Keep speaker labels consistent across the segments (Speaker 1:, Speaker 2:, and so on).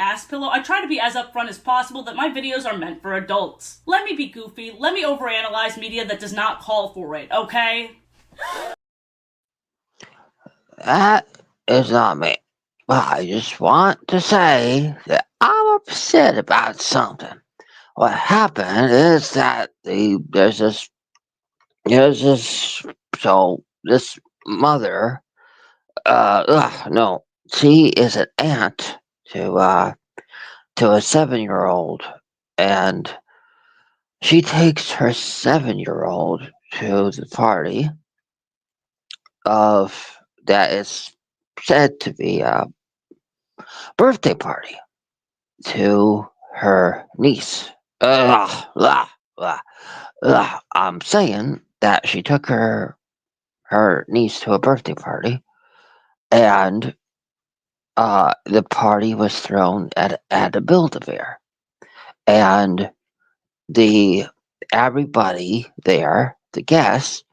Speaker 1: ass pillow, I try to be as upfront as possible that my videos are meant for adults. Let me be goofy, let me overanalyze media that does not call for it, okay?
Speaker 2: That is not me. But I just want to say that I'm upset about something. What happened is that there's this so this mother no, she is an aunt to a 7-year old, and she takes her 7-year old to the party of that is said to be a birthday party to her niece. Ugh, ugh, I'm saying that she took her niece to a birthday party, and the party was thrown at a Build-A-Bear, and the everybody there, the guests,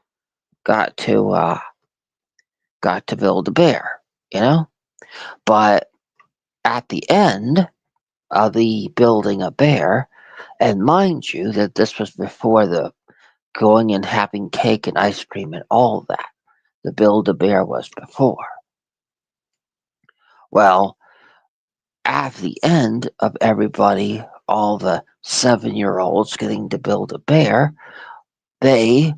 Speaker 2: got to uh, got to build a bear, you know. But at the end of the building a bear, and mind you that this was before the going and having cake and ice cream and all that. The build a bear was before. Well, at the end of everybody, all the 7-year olds getting to build a bear, they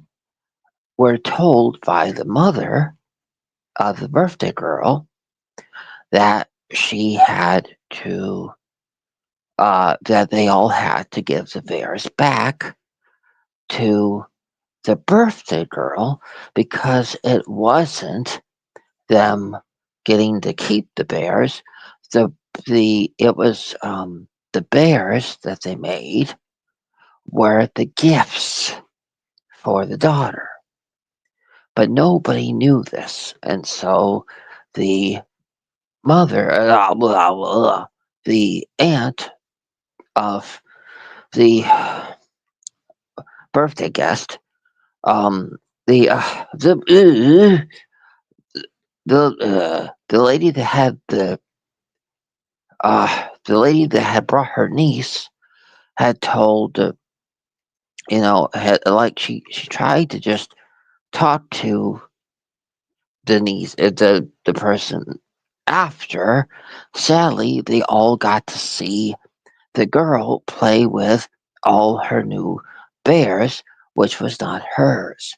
Speaker 2: were told by the mother of the birthday girl that she had to that they all had to give the bears back to the birthday girl because it wasn't them getting to keep the bears. The it was the bears that they made were the gifts for the daughter, but nobody knew this, and so the mother, the aunt of the birthday guest, um, the the lady that had the lady that had brought her niece had told had like she tried to just talk to the niece the person after. Sadly, they all got to see the girl play with all her new bears, which was not hers.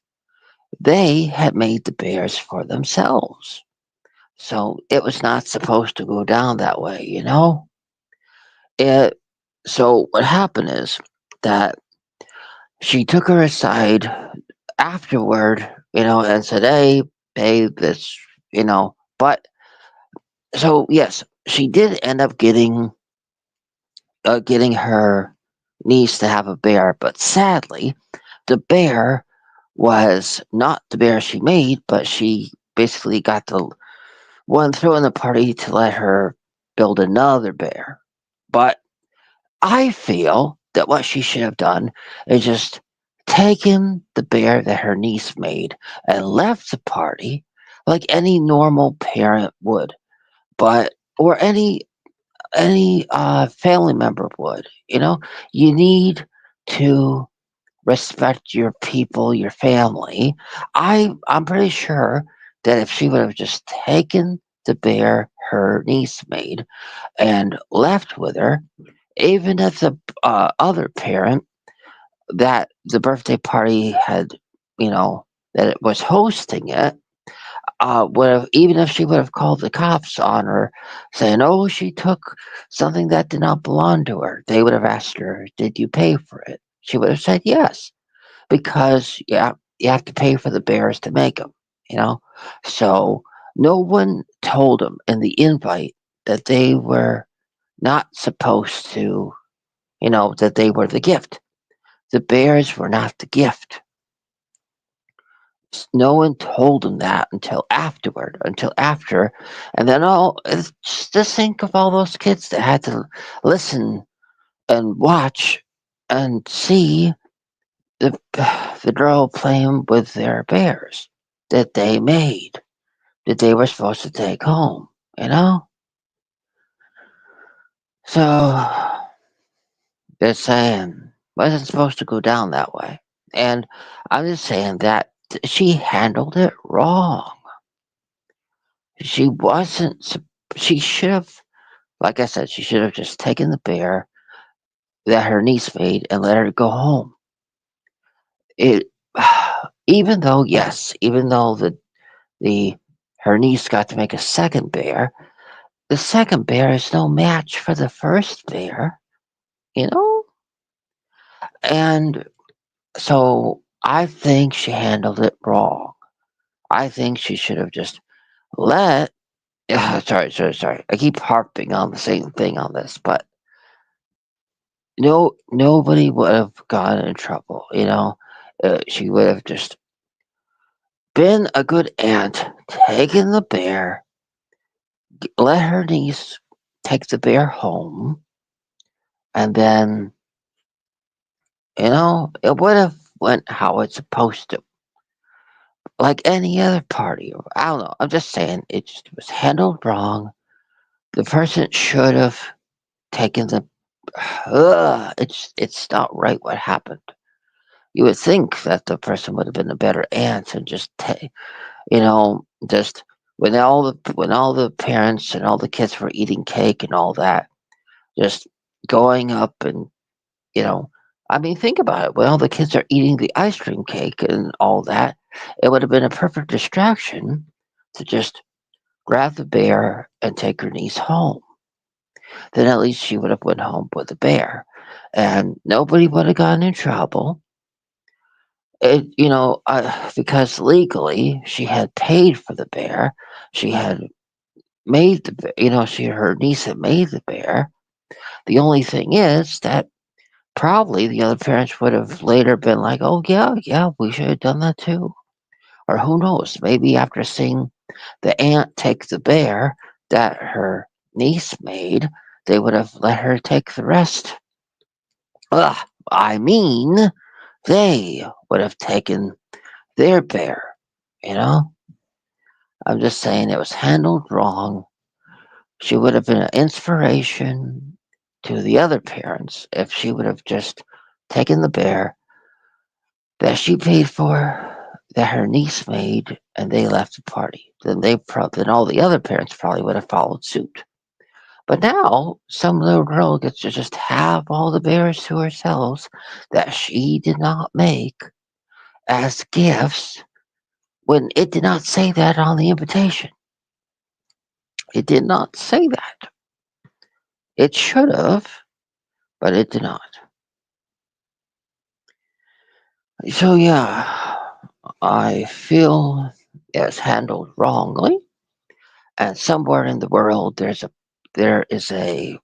Speaker 2: They had made the bears for themselves. So it was not supposed to go down that way, you know? It so what happened is that she took her aside afterward, and said, "Hey, babe, this, but so yes, she did end up getting her niece to have a bear, but sadly, the bear was not the bear she made, but she basically got the one throw in the party to let her build another bear. But I feel that what she should have done is just taken the bear that her niece made and left the party like any normal parent would, but or any family member would. You need to respect your people, your family. I'm pretty sure that if she would have just taken the bear her niece made and left with her, even if the other parent that the birthday party had, that it was hosting it, would have, even if she would have called the cops on her, saying, "Oh, she took something that did not belong to her," they would have asked her, "Did you pay for it?" She would have said yes, because yeah, you have to pay for the bears to make them, you know. So no one told them in the invite that they were not supposed to, that they were the gift. The bears were not the gift. No one told them that until after. And then just think of all those kids that had to listen and watch and see the the girl playing with their bears that they made, that they were supposed to take home, you know? So they're saying wasn't supposed to go down that way. And I'm just saying that she handled it wrong. She wasn't, she should have, like I said, she should have just taken the bear that her niece made and let her go home. It, even though, yes, even though the her niece got to make a second bear, the second bear is no match for the first bear, you know? And so I think she handled it wrong. I think she should have just let. Sorry. I keep harping on the same thing on this, but nobody would have gotten in trouble. She would have just been a good aunt, taken the bear, let her niece take the bear home, and then it would have went how it's supposed to, like any other party. I don't know. I'm just saying it just was handled wrong. The person should have taken the. It's not right what happened. You would think that the person would have been a better aunt and just just when all the parents and all the kids were eating cake and all that, just going up and you know I mean, think about it. When all the kids are eating the ice cream cake and all that, it would have been a perfect distraction to just grab the bear and take her niece home. Then at least she would have went home with the bear, and nobody would have gotten in trouble. Because legally she had paid for the bear. She had made her niece had made the bear. The only thing is that probably the other parents would have later been like, "Oh yeah, we should have done that too." Or who knows? Maybe after seeing the aunt take the bear that her niece made, they would have let her take the rest. Ugh, I mean, they would have taken their bear. You know, I'm just saying it was handled wrong. She would have been an inspiration to the other parents if she would have just taken the bear that she paid for, that her niece made, and they left the party. Then all the other parents probably would have followed suit. But now some little girl gets to just have all the bears to herself that she did not make as gifts when it did not say that on the invitation. It did not say that. It should have, but it did not. So yeah, I feel it's handled wrongly, and somewhere in the world there is a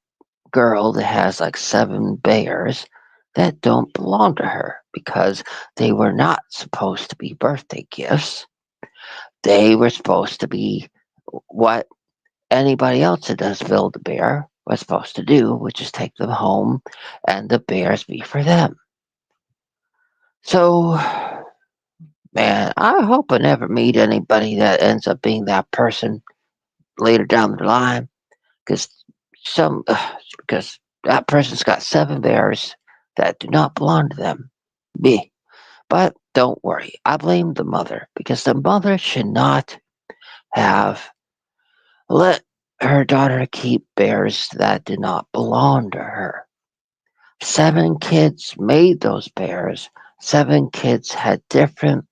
Speaker 2: girl that has like 7 bears that don't belong to her because they were not supposed to be birthday gifts. They were supposed to be what anybody else that does Build a Bear was supposed to do, which is take them home and the bears be for them. So, man, I hope I never meet anybody that ends up being that person later down the line, because some because that person's got 7 bears that do not belong to them. Me, but don't worry, I blame the mother because the mother should not have let her daughter keep bears that did not belong to her. 7 kids made those bears. 7 kids had different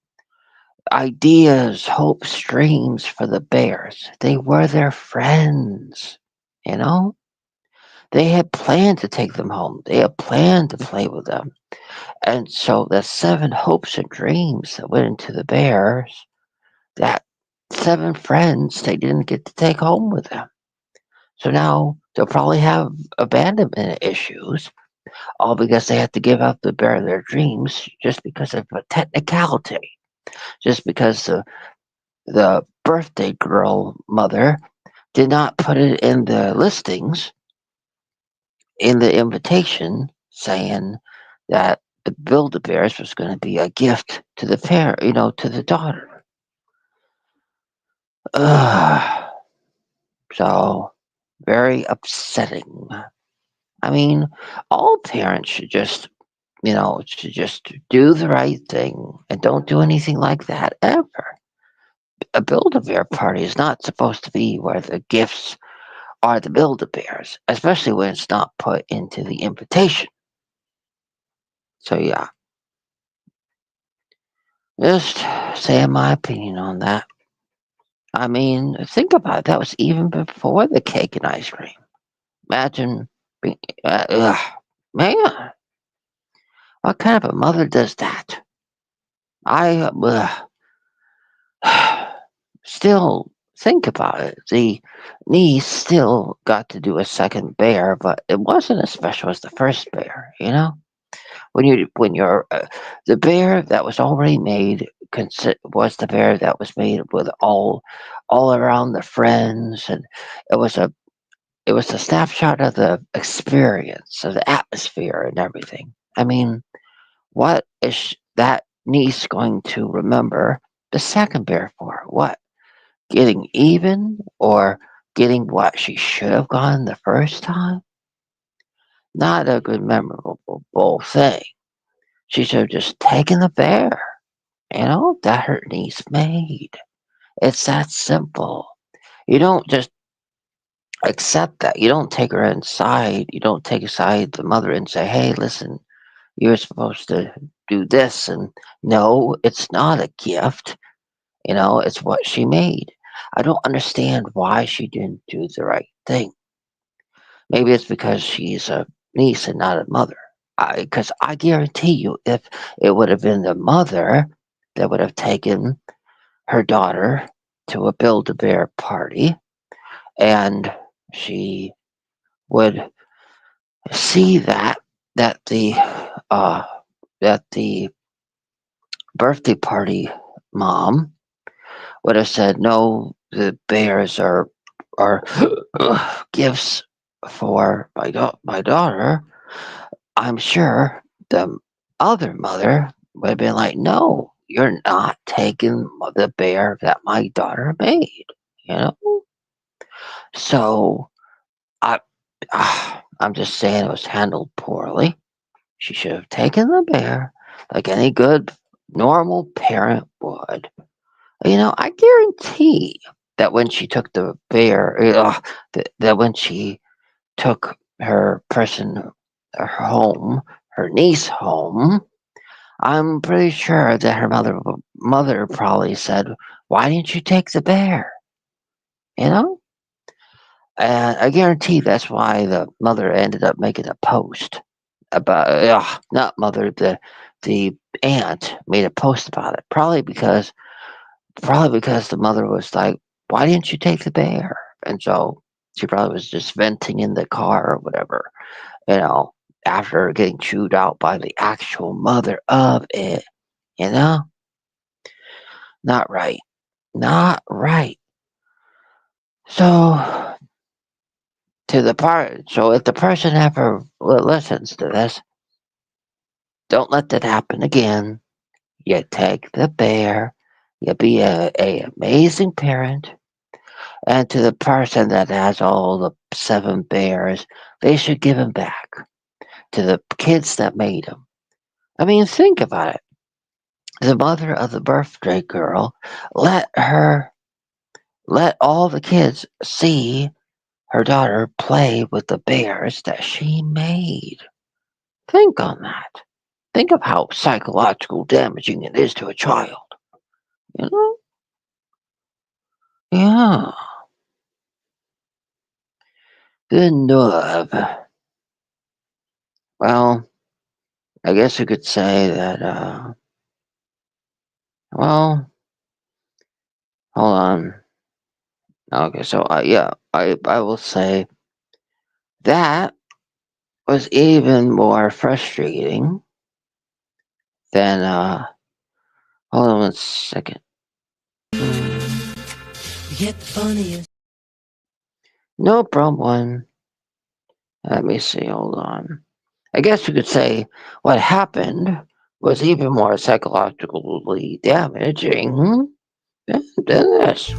Speaker 2: ideas, hopes, dreams for the bears. They were their friends, you know? They had planned to take them home. They had planned to play with them. And so the 7 hopes and dreams that went into the bears, that 7 friends they didn't get to take home with them. So now they'll probably have abandonment issues, all because they had to give up the bear of their dreams just because of a technicality. Just because the birthday girl mother did not put it in the listings in the invitation saying that the Build a Bears was going to be a gift to the parent, to the daughter. So very upsetting. I mean, all parents should just do the right thing and don't do anything like that ever. A Build-A-Bear party is not supposed to be where the gifts are the Build-A-Bears, especially when it's not put into the invitation. So yeah, just saying my opinion on that. I mean, think about it. That was even before the cake and ice cream. Imagine being, man, what kind of a mother does that? I still think about it. The niece still got to do a second bear, but it wasn't as special as the first bear. When you're the bear that was already made was the bear that was made with all around the friends, and it was a it was a snapshot of the experience of the atmosphere and everything. I mean, what is that niece going to remember the second bear for? What, getting even, or getting what she should have gotten the first time? Not a good memorable thing. She should have just taken the bear, that her niece made. It's that simple. You don't just accept that. You don't take her inside. You don't take aside the mother and say, hey, listen, you're supposed to do this. And no, it's not a gift. It's what she made. I don't understand why she didn't do the right thing. Maybe it's because she's a niece and not a mother. Because I guarantee you, if it would have been the mother that would have taken her daughter to a Build-A-Bear party, and she would see that the uh, that the birthday party mom would have said, "No, the bears are gifts for my daughter." I'm sure the other mother would have been like, "No, you're not taking the bear that my daughter made." You know, so I I'm just saying it was handled poorly. She should have taken the bear like any good normal parent would. I guarantee that when she took the bear, that when she took her person home, her niece home, I'm pretty sure that her mother probably said, "Why didn't you take the bear?" You know, and I guarantee that's why the mother ended up making a post about not mother, the aunt made a post about it, probably because the mother was like, "Why didn't you take the bear?" And so she probably was just venting in the car or whatever, you know, after getting chewed out by the actual mother of it, you know? Not right. Not right. So so if the person ever listens to this, don't let that happen again. You take the bear. You be a amazing parent. And to the person that has all the 7 bears, they should give them back to the kids that made them. I mean, think about it. The mother of the birthday girl let her let all the kids see her daughter play with the bears that she made. Think on that. Think of how psychological damaging it is to a child. You know? Yeah. Good enough. Well, I guess you could say that, well, hold on. Okay, so yeah, I will say that was even more frustrating than hold on 1 second. Get the funniest. No problem. Let me see. Hold on. I guess you could say what happened was even more psychologically damaging than this.